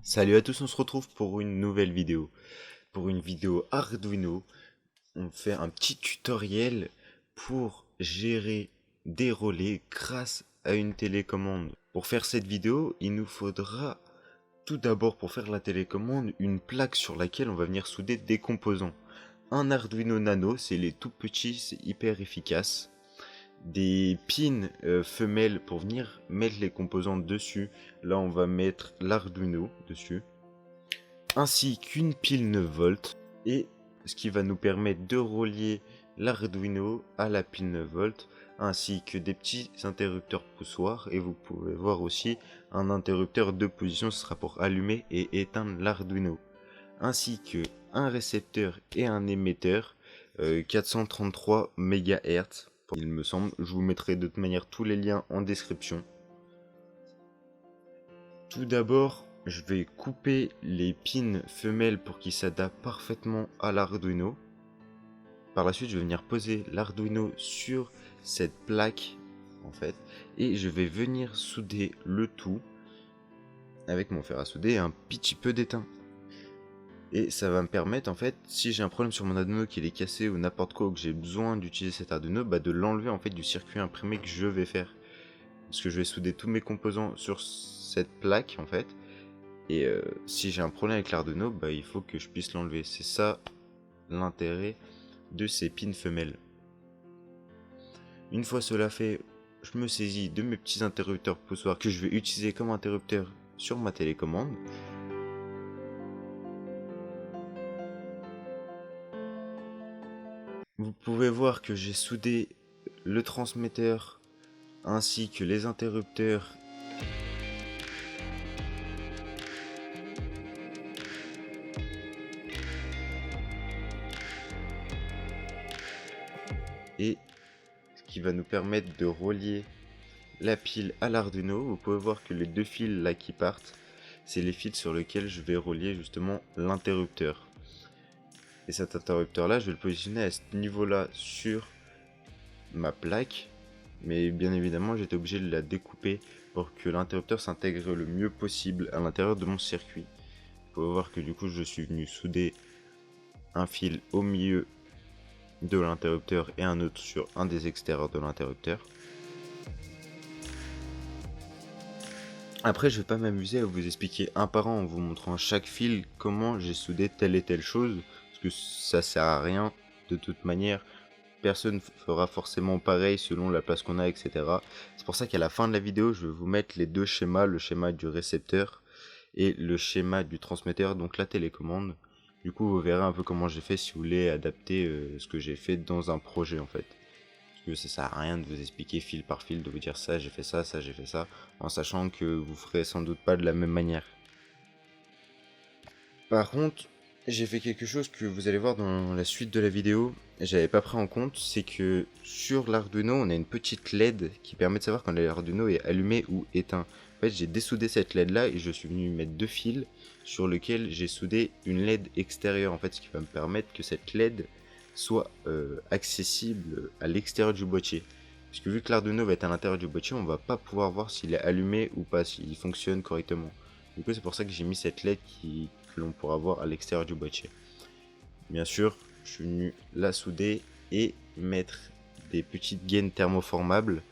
Salut à tous, on se retrouve pour une nouvelle vidéo. Pour une vidéo Arduino, on fait un petit tutoriel pour gérer des relais grâce à une télécommande. Pour faire cette vidéo, il nous faudra tout d'abord pour faire la télécommande une plaque sur laquelle on va venir souder des composants. Un Arduino Nano, c'est les tout petits, c'est hyper efficace. Des pins femelles pour venir mettre les composants dessus. Là, on va mettre l'Arduino dessus, ainsi qu'une pile 9 volts, et ce qui va nous permettre de relier l'Arduino à la pile 9 volts, ainsi que des petits interrupteurs poussoirs, et vous pouvez voir aussi un interrupteur de position, ce sera pour allumer et éteindre l'Arduino, ainsi que un récepteur et un émetteur 433 MHz, il me semble. Je vous mettrai de toute manière tous les liens en description. Tout d'abord, je vais couper les pins femelles pour qu'ils s'adaptent parfaitement à l'Arduino. Par la suite, je vais venir poser l'Arduino sur cette plaque, en fait, et je vais venir souder le tout avec mon fer à souder et un petit peu d'étain. Et ça va me permettre, en fait, si j'ai un problème sur mon Arduino qu'il est cassé ou n'importe quoi, ou que j'ai besoin d'utiliser cet Arduino, de l'enlever en fait du circuit imprimé que je vais faire. Parce que je vais souder tous mes composants sur cette plaque en fait. Et si j'ai un problème avec l'Arduino, il faut que je puisse l'enlever. C'est ça l'intérêt de ces pins femelles. Une fois cela fait, je me saisis de mes petits interrupteurs poussoirs que je vais utiliser comme interrupteur sur ma télécommande. Vous pouvez voir que j'ai soudé le transmetteur ainsi que les interrupteurs et ce qui va nous permettre de relier la pile à l'Arduino. Vous pouvez voir que les deux fils là qui partent, c'est les fils sur lesquels je vais relier justement l'interrupteur. Et cet interrupteur là, je vais le positionner à ce niveau là sur ma plaque, mais bien évidemment j'étais obligé de la découper pour que l'interrupteur s'intègre le mieux possible à l'intérieur de mon circuit. Vous pouvez voir que du coup je suis venu souder un fil au milieu de l'interrupteur et un autre sur un des extérieurs de l'interrupteur. Après, je vais pas m'amuser à vous expliquer un par un en vous montrant chaque fil comment j'ai soudé telle et telle chose, parce que ça sert à rien de toute manière. Personne fera forcément pareil selon la place qu'on a, etc. C'est pour ça qu'à la fin de la vidéo, je vais vous mettre les deux schémas, le schéma du récepteur et le schéma du transmetteur, donc la télécommande. Du coup, vous verrez un peu comment j'ai fait si vous voulez adapter ce que j'ai fait dans un projet en fait. Parce que ça sert à rien de vous expliquer fil par fil, de vous dire ça j'ai fait ça, ça j'ai fait ça, en sachant que vous ferez sans doute pas de la même manière. Par contre, j'ai fait quelque chose que vous allez voir dans la suite de la vidéo, j'avais pas pris en compte, c'est que sur l'Arduino, on a une petite LED qui permet de savoir quand l'Arduino est allumé ou éteint. En fait, j'ai dessoudé cette LED là et je suis venu mettre deux fils sur lesquels j'ai soudé une LED extérieure, en fait, ce qui va me permettre que cette LED soit accessible à l'extérieur du boîtier. Parce que vu que l'Arduino va être à l'intérieur du boîtier, on va pas pouvoir voir s'il est allumé ou pas, s'il fonctionne correctement. Du coup, c'est pour ça que j'ai mis cette LED que l'on pourra voir à l'extérieur du boîtier. Bien sûr, je suis venu la souder et mettre des petites gaines thermoformables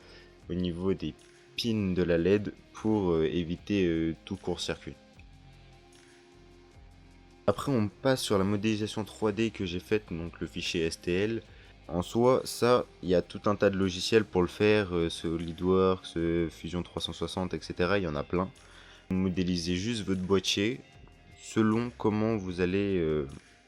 au niveau des pins de la LED pour éviter tout court-circuit. Après, on passe sur la modélisation 3D que j'ai faite, donc le fichier STL. En soi, ça, il y a tout un tas de logiciels pour le faire, SolidWorks, Fusion 360, etc. Il y en a plein. Vous modélisez juste votre boîtier selon comment vous allez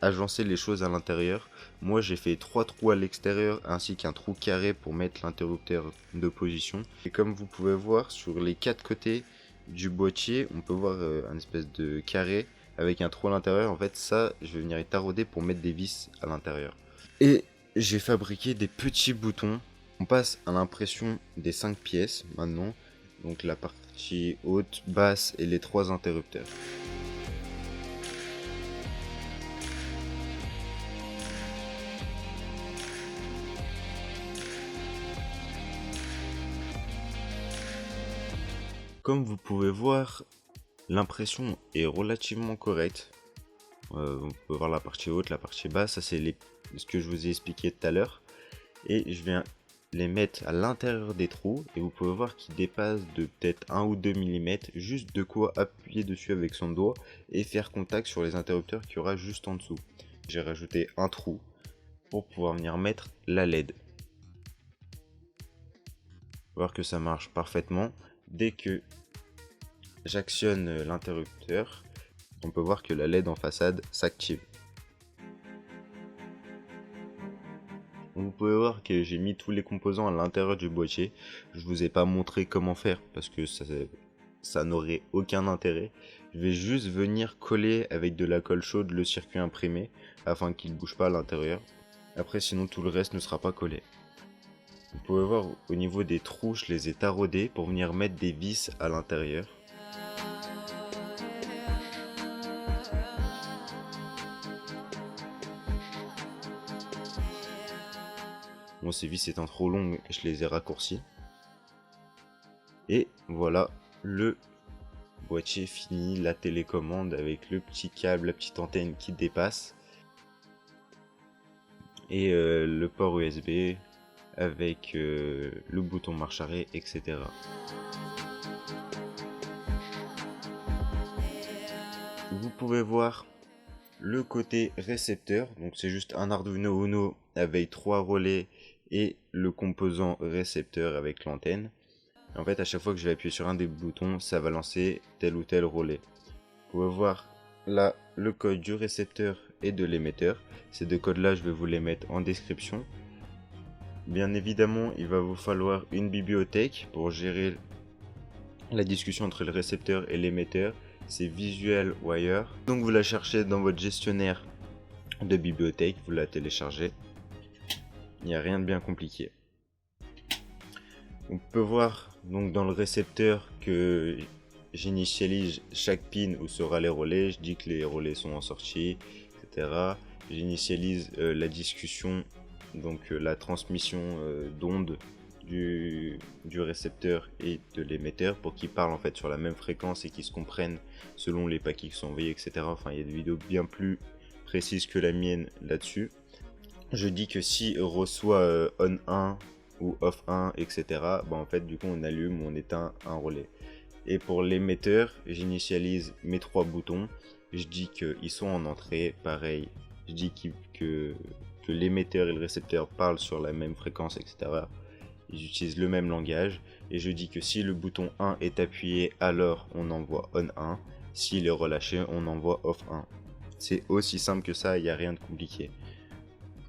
agencer les choses à l'intérieur. Moi, j'ai fait 3 trous à l'extérieur ainsi qu'un trou carré pour mettre l'interrupteur de position. Et comme vous pouvez voir, sur les 4 côtés du boîtier, on peut voir un espèce de carré avec un trou à l'intérieur. En fait, ça, je vais venir y tarauder pour mettre des vis à l'intérieur. Et j'ai fabriqué des petits boutons. On passe à l'impression des 5 pièces maintenant. Donc la partie haute, basse et les 3 interrupteurs. Comme vous pouvez voir, L'impression est relativement correcte. On peut voir la partie haute, la partie basse, ça c'est ce que je vous ai expliqué tout à l'heure. Et je viens les mettre à l'intérieur des trous et vous pouvez voir qu'ils dépassent de peut-être 1 ou 2 mm, juste de quoi appuyer dessus avec son doigt et faire contact sur les interrupteurs qu'il y aura juste en dessous. J'ai rajouté un trou pour pouvoir venir mettre la LED. Voir que ça marche parfaitement. Dès que j'actionne l'interrupteur, on peut voir que la LED en façade s'active. Vous pouvez voir que j'ai mis tous les composants à l'intérieur du boîtier. Je vous ai pas montré comment faire parce que ça n'aurait aucun intérêt. Je vais juste venir coller avec de la colle chaude le circuit imprimé afin qu'il ne bouge pas à l'intérieur. Après sinon tout le reste ne sera pas collé. Vous pouvez voir au niveau des trous, je les ai taraudés pour venir mettre des vis à l'intérieur. Bon, ces vis étant trop longues, je les ai raccourcies. Et voilà le boîtier fini, la télécommande avec le petit câble, la petite antenne qui dépasse. Et le port USB avec le bouton marche arrêt, etc. Vous pouvez voir le côté récepteur, donc c'est juste un Arduino Uno avec 3 relais et le composant récepteur avec l'antenne. En fait, à chaque fois que je vais appuyer sur un des boutons, ça va lancer tel ou tel relais. Vous pouvez voir là le code du récepteur et de l'émetteur. Ces deux codes là, je vais vous les mettre en description. Bien évidemment, il va vous falloir une bibliothèque pour gérer la discussion entre le récepteur et l'émetteur. C'est Visual Wire. Donc vous la cherchez dans votre gestionnaire de bibliothèque, vous la téléchargez. Il n'y a rien de bien compliqué. On peut voir donc dans le récepteur que j'initialise chaque pin où sera les relais. Je dis que les relais sont en sortie, etc. J'initialise la discussion, donc la transmission d'ondes du récepteur et de l'émetteur pour qu'ils parlent en fait sur la même fréquence et qu'ils se comprennent selon les paquets qui sont envoyés, etc. Enfin, il y a des vidéos bien plus précises que la mienne là-dessus. Je dis que si reçoit on 1 ou off 1, etc. Bah en fait, du coup, on allume ou on éteint un relais. Et pour l'émetteur, j'initialise mes 3 boutons. Je dis qu'ils sont en entrée, pareil. Je dis que l'émetteur et le récepteur parlent sur la même fréquence, etc. Ils utilisent le même langage. Et je dis que si le bouton 1 est appuyé, alors on envoie on 1. S'il est relâché, on envoie off 1. C'est aussi simple que ça, il n'y a rien de compliqué.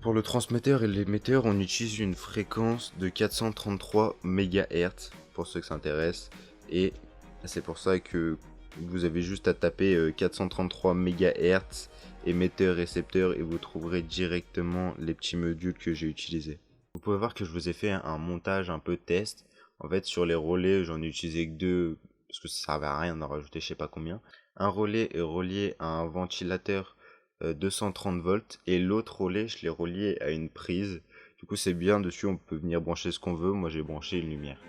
Pour le transmetteur et l'émetteur, on utilise une fréquence de 433 MHz pour ceux que ça intéresse. Et c'est pour ça que vous avez juste à taper 433 MHz émetteur-récepteur et vous trouverez directement les petits modules que j'ai utilisés. Vous pouvez voir que je vous ai fait un montage un peu test. En fait, sur les relais, j'en ai utilisé que 2 parce que ça servait à rien d'en rajouter je sais pas combien. Un relais est relié à un ventilateur 230 volts et l'autre relais je l'ai relié à une prise. Du coup c'est bien, dessus on peut venir brancher ce qu'on veut. Moi j'ai branché une lumière.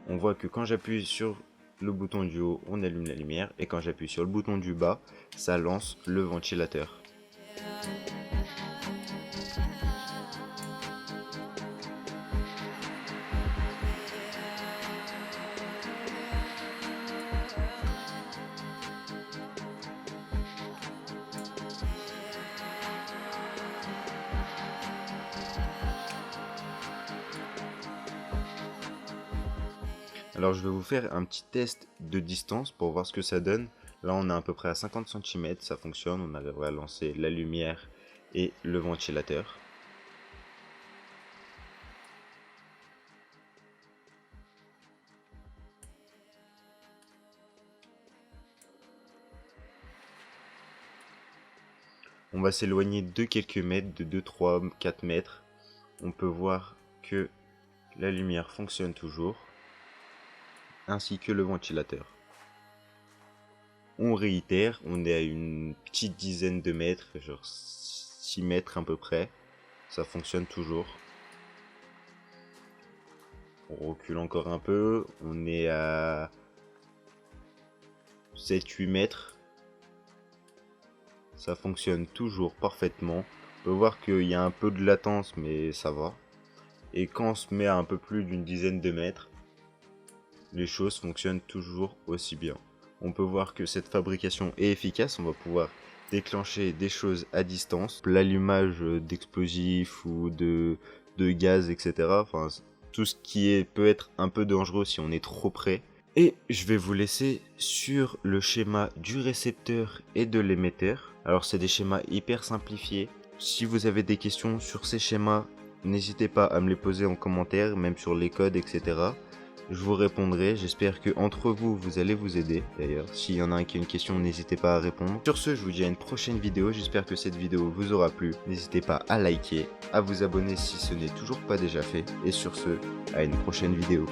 On voit que quand j'appuie sur le bouton du haut on allume la lumière et quand j'appuie sur le bouton du bas ça lance le ventilateur. Alors je vais vous faire un petit test de distance pour voir ce que ça donne. Là on est à peu près à 50 cm, ça fonctionne, on arrive à lancer la lumière et le ventilateur. On va s'éloigner de quelques mètres, de 2, 3, 4 mètres. On peut voir que la lumière fonctionne toujours, ainsi que le ventilateur. On réitère, on est à une petite dizaine de mètres, genre 6 mètres à peu près. ça fonctionne toujours. On recule encore un peu, on est à 7-8 mètres. Ça fonctionne toujours parfaitement. On peut voir qu'il y a un peu de latence, mais ça va. Et quand on se met à un peu plus d'une dizaine de mètres, les choses fonctionnent toujours aussi bien. On peut voir que cette fabrication est efficace, on va pouvoir déclencher des choses à distance, l'allumage d'explosifs ou de gaz, etc. Enfin, tout ce qui peut être un peu dangereux si on est trop près. Et je vais vous laisser sur le schéma du récepteur et de l'émetteur. Alors c'est des schémas hyper simplifiés. Si vous avez des questions sur ces schémas, n'hésitez pas à me les poser en commentaire, même sur les codes, etc. Je vous répondrai, j'espère que entre vous, vous allez vous aider. D'ailleurs, s'il y en a un qui a une question, n'hésitez pas à répondre. Sur ce, je vous dis à une prochaine vidéo, j'espère que cette vidéo vous aura plu. N'hésitez pas à liker, à vous abonner si ce n'est toujours pas déjà fait. Et sur ce, à une prochaine vidéo.